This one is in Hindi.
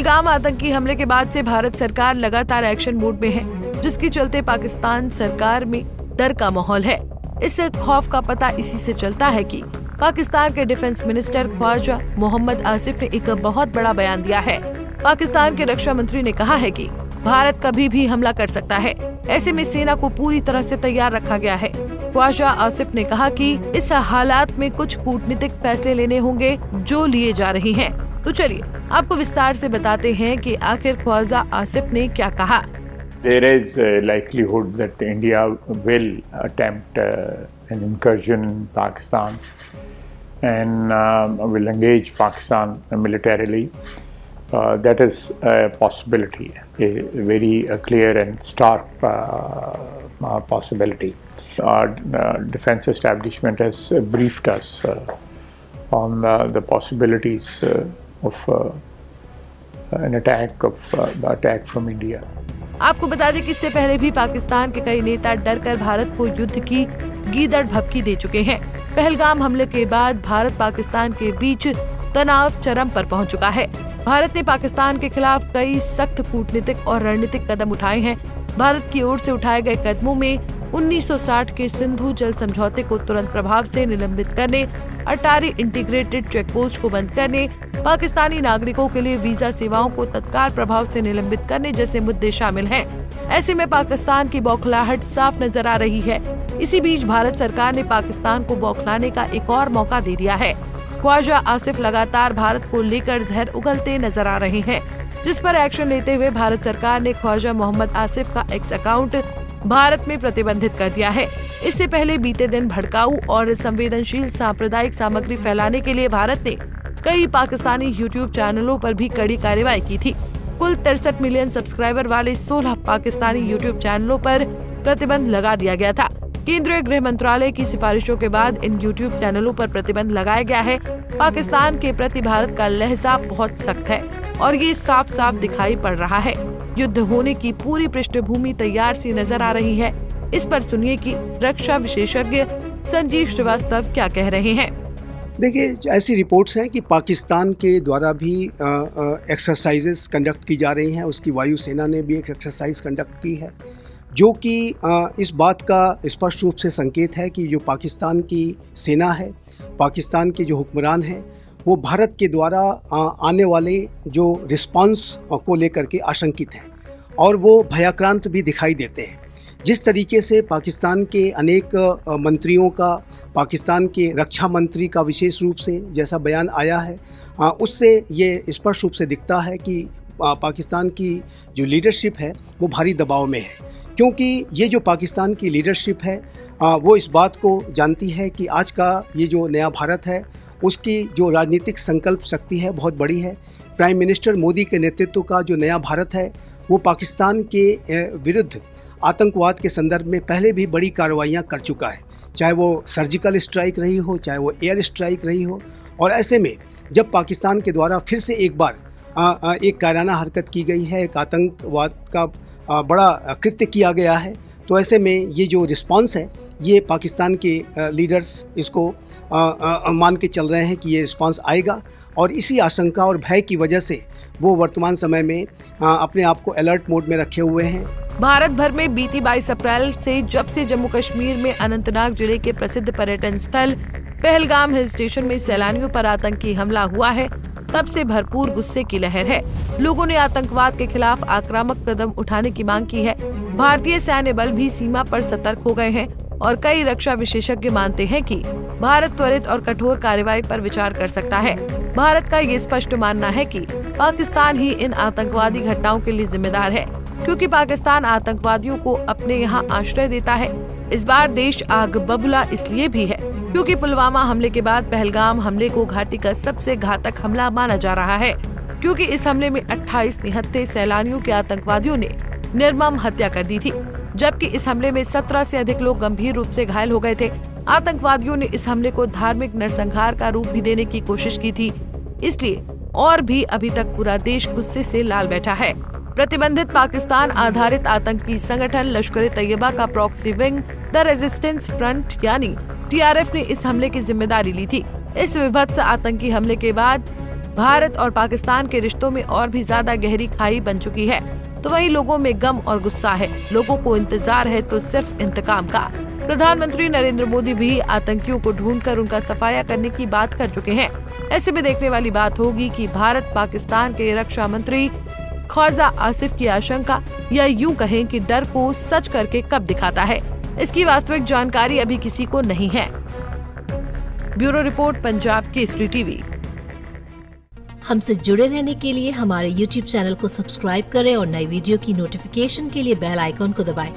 पहलगाम आतंकी हमले के बाद से भारत सरकार लगातार एक्शन मोड में है, जिसके चलते पाकिस्तान सरकार में डर का माहौल है। इस खौफ का पता इसी से चलता है कि पाकिस्तान के डिफेंस मिनिस्टर ख्वाजा मोहम्मद आसिफ ने एक बहुत बड़ा बयान दिया है। पाकिस्तान के रक्षा मंत्री ने कहा है कि भारत कभी भी हमला कर सकता है, ऐसे में सेना को पूरी तरह से तैयार रखा गया है। ख्वाजा आसिफ ने कहा कि इस हालात में कुछ कूटनीतिक फैसले लेने होंगे जो लिए जा रहे हैं। तो चलिए आपको विस्तार से बताते हैं कि आखिर ख्वाजा आसिफ ने क्या कहा। There is a likelihood that India will attempt an incursion in Pakistan and will engage Pakistan militarily. That is a possibility, a very clear and stark possibility. Our defense establishment has briefed us on the possibilities of an attack from India. आपको बता दें कि इससे पहले भी पाकिस्तान के कई नेता डरकर भारत को युद्ध की गीदड़ भभकी दे चुके हैं। पहलगाम हमले के बाद भारत पाकिस्तान के बीच तनाव चरम पर पहुंच चुका है। भारत ने पाकिस्तान के खिलाफ कई सख्त कूटनीतिक और रणनीतिक कदम उठाए हैं। भारत की ओर से उठाए गए कदमों में 1960 के सिंधु जल समझौते को तुरंत प्रभाव से निलंबित करने, अटारी इंटीग्रेटेड चेक पोस्ट को बंद करने, पाकिस्तानी नागरिकों के लिए वीजा सेवाओं को तत्काल प्रभाव से निलंबित करने जैसे मुद्दे शामिल हैं। ऐसे में पाकिस्तान की बौखलाहट साफ नजर आ रही है। इसी बीच भारत सरकार ने पाकिस्तान को बौखलाने का एक और मौका दे दिया है। ख्वाजा आसिफ लगातार भारत को लेकर जहर उगलते नजर आ रहे हैं, जिस पर एक्शन लेते हुए भारत सरकार ने ख्वाजा मोहम्मद आसिफ का एक्स अकाउंट भारत में प्रतिबंधित कर दिया है। इससे पहले बीते दिन भड़काऊ और संवेदनशील सांप्रदायिक सामग्री फैलाने के लिए भारत ने कई पाकिस्तानी यूट्यूब चैनलों पर भी कड़ी कार्रवाई की थी। कुल 63 मिलियन सब्सक्राइबर वाले 16 पाकिस्तानी यूट्यूब चैनलों पर प्रतिबंध लगा दिया गया था। केंद्रीय गृह मंत्रालय की सिफारिशों के बाद इन यूट्यूब चैनलों पर प्रतिबंध लगाया गया है। पाकिस्तान के प्रति भारत का लहजा बहुत सख्त है और ये साफ साफ दिखाई पड़ रहा है। युद्ध होने की पूरी पृष्ठभूमि तैयार सी नजर आ रही है। इस पर सुनिए कि रक्षा विशेषज्ञ संजीव श्रीवास्तव क्या कह रहे हैं। देखिए, ऐसी रिपोर्ट्स हैं कि पाकिस्तान के द्वारा भी एक्सरसाइजेस कंडक्ट की जा रही हैं। उसकी वायुसेना ने भी एक एक्सरसाइज कंडक्ट की है, जो कि इस बात का स्पष्ट रूप से संकेत है कि जो पाकिस्तान की सेना है, पाकिस्तान के जो हुक्मरान हैं, वो भारत के द्वारा आने वाले जो रिस्पांस को लेकर के आशंकित हैं और वो भयाक्रांत भी दिखाई देते हैं। जिस तरीके से पाकिस्तान के अनेक मंत्रियों का, पाकिस्तान के रक्षा मंत्री का विशेष रूप से जैसा बयान आया है, उससे ये स्पष्ट रूप से दिखता है कि पाकिस्तान की जो लीडरशिप है वो भारी दबाव में है, क्योंकि ये जो पाकिस्तान की लीडरशिप है वो इस बात को जानती है कि आज का ये जो नया भारत है उसकी जो राजनीतिक संकल्प शक्ति है बहुत बड़ी है। प्राइम मिनिस्टर मोदी के नेतृत्व का जो नया भारत है वो पाकिस्तान के विरुद्ध आतंकवाद के संदर्भ में पहले भी बड़ी कार्रवाइयाँ कर चुका है, चाहे वो सर्जिकल स्ट्राइक रही हो, चाहे वो एयर स्ट्राइक रही हो। और ऐसे में जब पाकिस्तान के द्वारा फिर से एक बार एक कायराना हरकत की गई है, एक आतंकवाद का बड़ा कृत्य किया गया है, तो ऐसे में ये जो रिस्पांस है ये पाकिस्तान के लीडर्स इसको मान के चल रहे हैं कि ये रिस्पांस आएगा और इसी आशंका और भय की वजह से वो वर्तमान समय में अपने आप को अलर्ट मोड में रखे हुए हैं। भारत भर में बीती 22 अप्रैल से जब से जम्मू कश्मीर में अनंतनाग जिले के प्रसिद्ध पर्यटन स्थल पहलगाम हिल स्टेशन में सैलानियों पर आतंकी हमला हुआ है, तब से भरपूर गुस्से की लहर है। लोगों ने आतंकवाद के खिलाफ आक्रामक कदम उठाने की मांग की है। भारतीय सैन्य बल भी सीमा पर सतर्क हो गए हैं और कई रक्षा विशेषज्ञ मानते हैं कि भारत त्वरित और कठोर कार्रवाई पर विचार कर सकता है। भारत का ये स्पष्ट मानना है कि पाकिस्तान ही इन आतंकवादी घटनाओं के लिए जिम्मेदार है, क्योंकि पाकिस्तान आतंकवादियों को अपने यहाँ आश्रय देता है। इस बार देश आग बबूला इसलिए भी है क्योंकि पुलवामा हमले के बाद पहलगाम हमले को घाटी का सबसे घातक हमला माना जा रहा है, क्योंकि इस हमले में 28 निहत्थे सैलानियों के आतंकवादियों ने निर्मम हत्या कर दी थी, जबकि इस हमले में 17 से अधिक लोग गंभीर रूप से घायल हो गए थे। आतंकवादियों ने इस हमले को धार्मिक नरसंहार का रूप भी देने की कोशिश की थी, इसलिए और भी अभी तक पूरा देश गुस्से से लाल बैठा है। प्रतिबंधित पाकिस्तान आधारित आतंकी संगठन लश्कर-ए-तैयबा का proxy wing the resistance front यानी TRF ने इस हमले की जिम्मेदारी ली थी। इस विभत्स आतंकी हमले के बाद भारत और पाकिस्तान के रिश्तों में और भी ज्यादा गहरी खाई बन चुकी है, तो वहीं लोगों में गम और गुस्सा है। लोगों को इंतजार है तो सिर्फ इंतकाम का। प्रधानमंत्री नरेंद्र मोदी भी आतंकियों को ढूंढकर उनका सफाया करने की बात कर चुके हैं। ऐसे में देखने वाली बात होगी कि भारत पाकिस्तान के रक्षा मंत्री ख्वाजा आसिफ की आशंका या यूं कहें कि डर को सच करके कब दिखाता है। इसकी वास्तविक जानकारी अभी किसी को नहीं है। Bureau report, Punjab Kesari TV. हमसे जुड़े रहने के लिए हमारे YouTube चैनल को सब्सक्राइब करें और नई वीडियो की नोटिफिकेशन के लिए बेल आइकॉन को दबाएं।